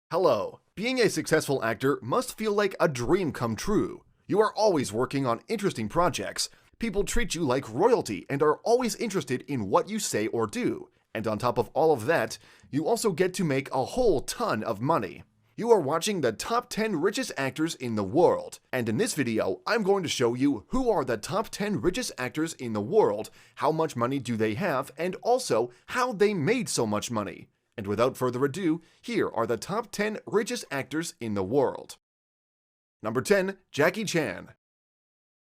Hello. Being a successful actor must feel like a dream come true. You are always working on interesting projects. People treat you like royalty and are always interested in what you say or do. And on top of all of that, you also get to make a whole ton of money. You are watching the top 10 richest actors in the world. And in this video, I'm going to show you who are the top 10 richest actors in the world, how much money do they have, and also how they made so much money. And without further ado, here are the top 10 richest actors in the world. Number 10. Jackie Chan.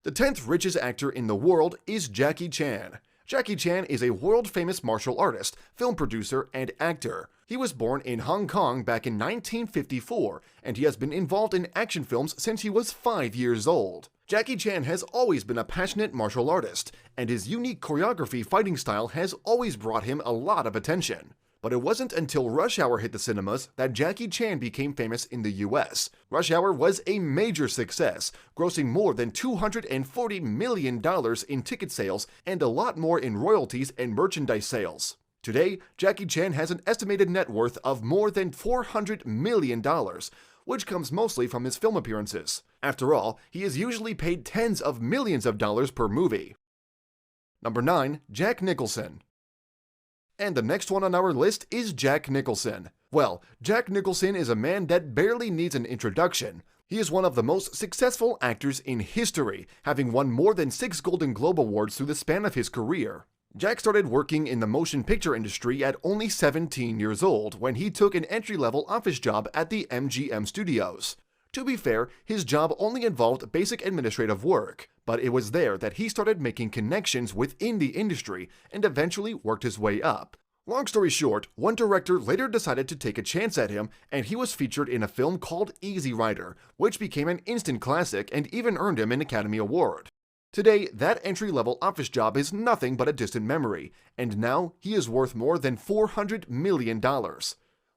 The 10th richest actor in the world is Jackie Chan. Jackie Chan is a world-famous martial artist, film producer, and actor. He was born in Hong Kong back in 1954, and he has been involved in action films since he was 5 years old. Jackie Chan has always been a passionate martial artist, and his unique choreography fighting style has always brought him a lot of attention. But it wasn't until Rush Hour hit the cinemas that Jackie Chan became famous in the US. Rush Hour was a major success, grossing more than $240 million in ticket sales and a lot more in royalties and merchandise sales. Today, Jackie Chan has an estimated net worth of more than $400 million, which comes mostly from his film appearances. After all, he is usually paid tens of millions of dollars per movie. Number 9. Jack Nicholson. And the next one on our list is Jack Nicholson. Well, Jack Nicholson is a man that barely needs an introduction. He is one of the most successful actors in history, having won more than 6 Golden Globe Awards through the span of his career. Jack started working in the motion picture industry at only 17 years old when he took an entry-level office job at the MGM studios. To be fair, his job only involved basic administrative work, but it was there that he started making connections within the industry and eventually worked his way up. Long story short, one director later decided to take a chance at him, and he was featured in a film called Easy Rider, which became an instant classic and even earned him an Academy Award. Today, that entry-level office job is nothing but a distant memory, and now he is worth more than $400 million.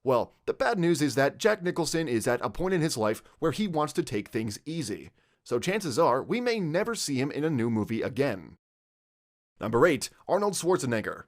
Well, the bad news is that Jack Nicholson is at a point in his life where he wants to take things easy. So chances are we may never see him in a new movie again. Number 8. Arnold Schwarzenegger.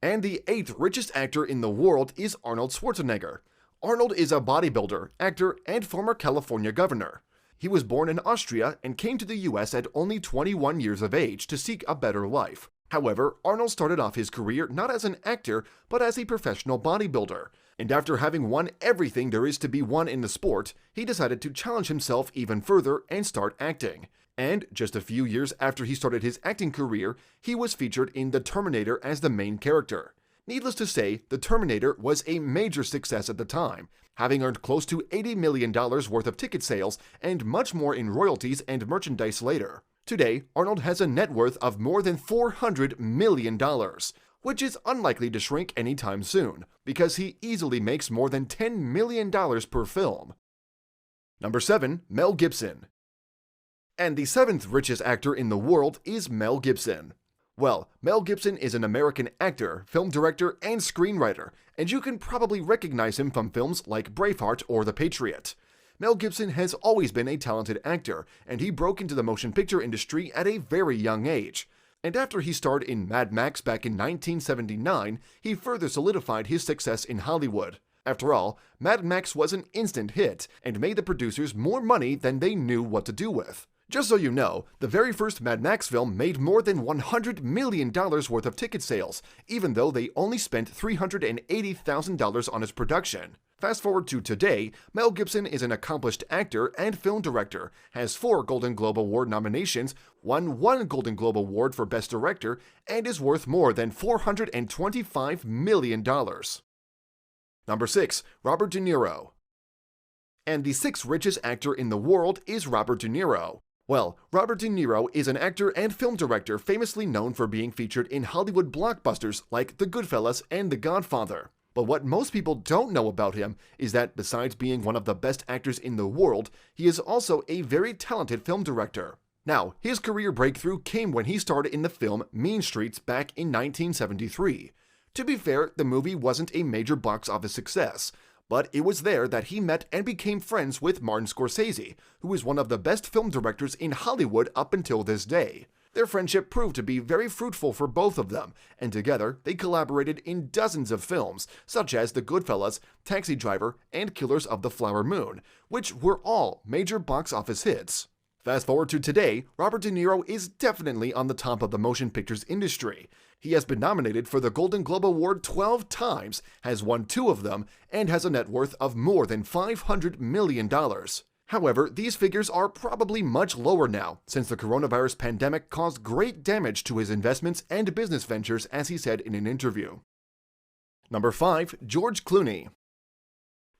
And the 8th richest actor in the world is Arnold Schwarzenegger. Arnold is a bodybuilder, actor, and former California governor. He was born in Austria and came to the US at only 21 years of age to seek a better life. However, Arnold started off his career not as an actor, but as a professional bodybuilder. And after having won everything there is to be won in the sport, he decided to challenge himself even further and start acting. And just a few years after he started his acting career, he was featured in The Terminator as the main character. Needless to say, The Terminator was a major success at the time, having earned close to $80 million worth of ticket sales and much more in royalties and merchandise later. Today, Arnold has a net worth of more than $400 million, which is unlikely to shrink anytime soon, because he easily makes more than $10 million per film. Number 7. Mel Gibson. And the 7th richest actor in the world is Mel Gibson. Well, Mel Gibson is an American actor, film director, and screenwriter, and you can probably recognize him from films like Braveheart or The Patriot. Mel Gibson has always been a talented actor, and he broke into the motion picture industry at a very young age. And after he starred in Mad Max back in 1979, he further solidified his success in Hollywood. After all, Mad Max was an instant hit and made the producers more money than they knew what to do with. Just so you know, the very first Mad Max film made more than $100 million worth of ticket sales, even though they only spent $380,000 on its production. Fast forward to today, Mel Gibson is an accomplished actor and film director, has 4 Golden Globe Award nominations, won 1 Golden Globe Award for Best Director, and is worth more than $425 million. Number 6. Robert De Niro. And the 6th richest actor in the world is Robert De Niro. Well, Robert De Niro is an actor and film director famously known for being featured in Hollywood blockbusters like The Goodfellas and The Godfather. But what most people don't know about him is that besides being one of the best actors in the world, he is also a very talented film director. Now, his career breakthrough came when he starred in the film Mean Streets back in 1973. To be fair, the movie wasn't a major box office success, but it was there that he met and became friends with Martin Scorsese, who is one of the best film directors in Hollywood up until this day. Their friendship proved to be very fruitful for both of them, and together they collaborated in dozens of films, such as The Goodfellas, Taxi Driver, and Killers of the Flower Moon, which were all major box office hits. Fast forward to today, Robert De Niro is definitely on the top of the motion pictures industry. He has been nominated for the Golden Globe Award 12 times, has won 2 of them, and has a net worth of more than $500 million. However, these figures are probably much lower now, since the coronavirus pandemic caused great damage to his investments and business ventures, as he said in an interview. Number 5. George Clooney.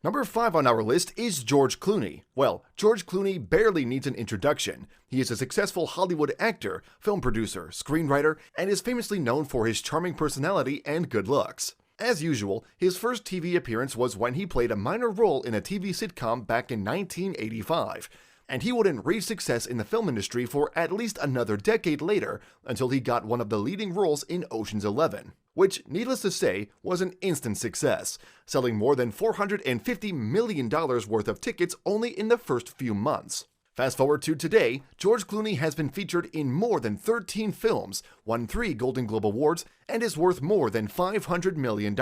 Number 5 on our list is George Clooney. Well, George Clooney barely needs an introduction. He is a successful Hollywood actor, film producer, screenwriter, and is famously known for his charming personality and good looks. As usual, his first TV appearance was when he played a minor role in a TV sitcom back in 1985, and he wouldn't reach success in the film industry for at least another decade later until he got one of the leading roles in Ocean's 11, which, needless to say, was an instant success, selling more than $450 million worth of tickets only in the first few months. Fast forward to today, George Clooney has been featured in more than 13 films, won 3 Golden Globe Awards, and is worth more than $500 million.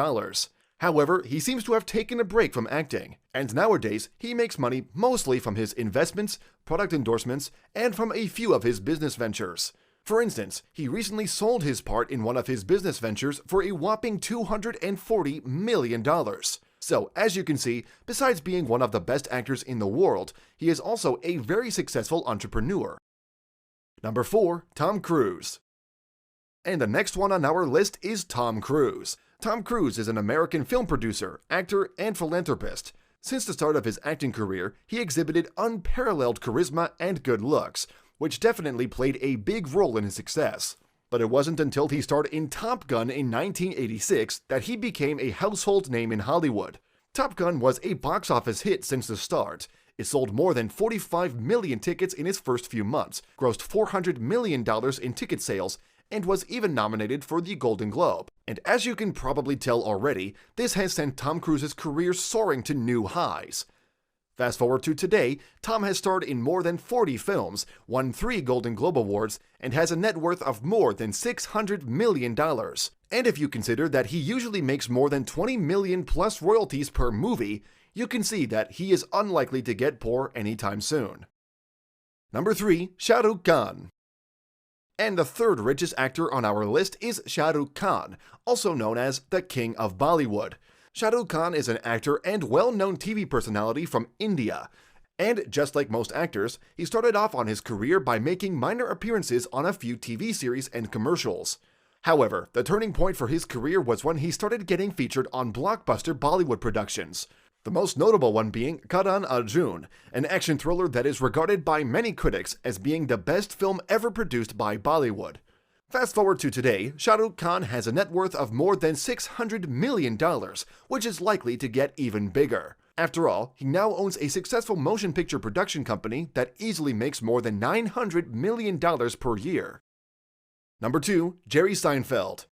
However, he seems to have taken a break from acting, and nowadays he makes money mostly from his investments, product endorsements, and from a few of his business ventures. For instance, he recently sold his part in one of his business ventures for a whopping $240 million. So, as you can see, besides being one of the best actors in the world, he is also a very successful entrepreneur. Number 4. Tom Cruise. And the next one on our list is Tom Cruise. Tom Cruise is an American film producer, actor, and philanthropist. Since the start of his acting career, he exhibited unparalleled charisma and good looks, which definitely played a big role in his success. But it wasn't until he starred in Top Gun in 1986 that he became a household name in Hollywood. Top Gun was a box office hit since the start. It sold more than 45 million tickets in its first few months, grossed $400 million in ticket sales, and was even nominated for the Golden Globe. And as you can probably tell already, this has sent Tom Cruise's career soaring to new highs. Fast forward to today, Tom has starred in more than 40 films, won 3 Golden Globe Awards, and has a net worth of more than $600 million. And if you consider that he usually makes more than 20 million plus royalties per movie, you can see that he is unlikely to get poor anytime soon. Number 3. Shah Rukh Khan. And the third richest actor on our list is Shah Rukh Khan, also known as the King of Bollywood. Shah Rukh Khan is an actor and well-known TV personality from India. And just like most actors, he started off on his career by making minor appearances on a few TV series and commercials. However, the turning point for his career was when he started getting featured on blockbuster Bollywood productions. The most notable one being Karan Arjun, an action thriller that is regarded by many critics as being the best film ever produced by Bollywood. Fast forward to today, Shah Rukh Khan has a net worth of more than $600 million, which is likely to get even bigger. After all, he now owns a successful motion picture production company that easily makes more than $900 million per year. Number 2. Jerry Seinfeld.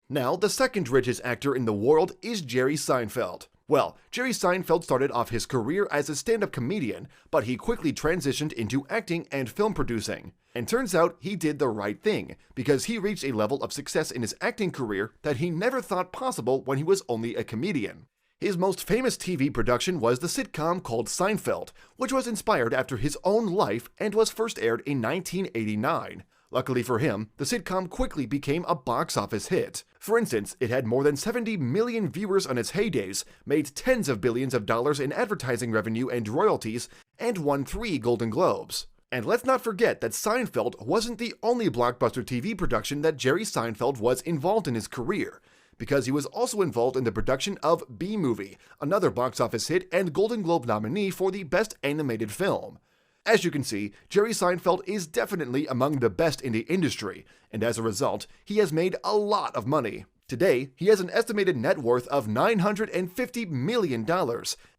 Now, the second richest actor in the world is Jerry Seinfeld. Well, Jerry Seinfeld started off his career as a stand-up comedian, but he quickly transitioned into acting and film producing. And turns out he did the right thing, because he reached a level of success in his acting career that he never thought possible when he was only a comedian. His most famous TV production was the sitcom called Seinfeld, which was inspired after his own life and was first aired in 1989. Luckily for him, the sitcom quickly became a box office hit. For instance, it had more than 70 million viewers on its heydays, made tens of billions of dollars in advertising revenue and royalties, and won 3 Golden Globes. And let's not forget that Seinfeld wasn't the only blockbuster TV production that Jerry Seinfeld was involved in his career, because he was also involved in the production of B-Movie, another box office hit and Golden Globe nominee for the Best Animated Film. As you can see, Jerry Seinfeld is definitely among the best in the industry, and as a result, he has made a lot of money. Today, he has an estimated net worth of $950 million,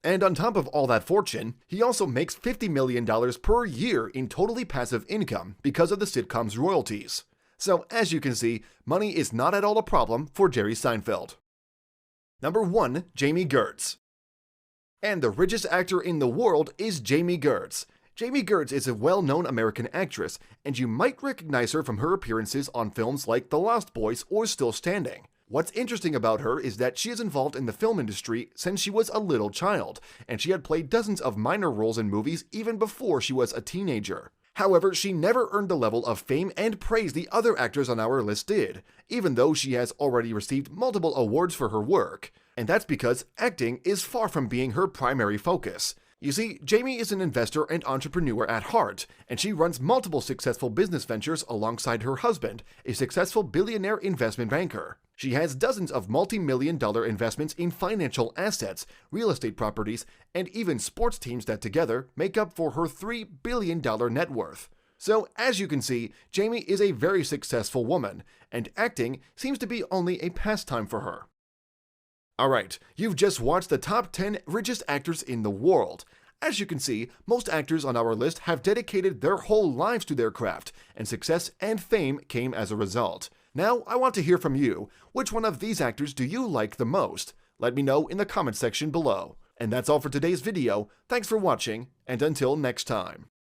and on top of all that fortune, he also makes $50 million per year in totally passive income because of the sitcom's royalties. So, as you can see, money is not at all a problem for Jerry Seinfeld. Number 1. Jamie Gertz. And the richest actor in the world is Jamie Gertz. Jamie Gertz is a well-known American actress, and you might recognize her from her appearances on films like The Lost Boys or Still Standing. What's interesting about her is that she is involved in the film industry since she was a little child, and she had played dozens of minor roles in movies even before she was a teenager. However, she never earned the level of fame and praise the other actors on our list did, even though she has already received multiple awards for her work. And that's because acting is far from being her primary focus. You see, Jamie is an investor and entrepreneur at heart, and she runs multiple successful business ventures alongside her husband, a successful billionaire investment banker. She has dozens of multi-million-dollar investments in financial assets, real estate properties, and even sports teams that together make up for her $3 billion net worth. So, as you can see, Jamie is a very successful woman, and acting seems to be only a pastime for her. Alright, you've just watched the top 10 richest actors in the world. As you can see, most actors on our list have dedicated their whole lives to their craft, and success and fame came as a result. Now, I want to hear from you. Which one of these actors do you like the most? Let me know in the comment section below. And that's all for today's video. Thanks for watching, and until next time.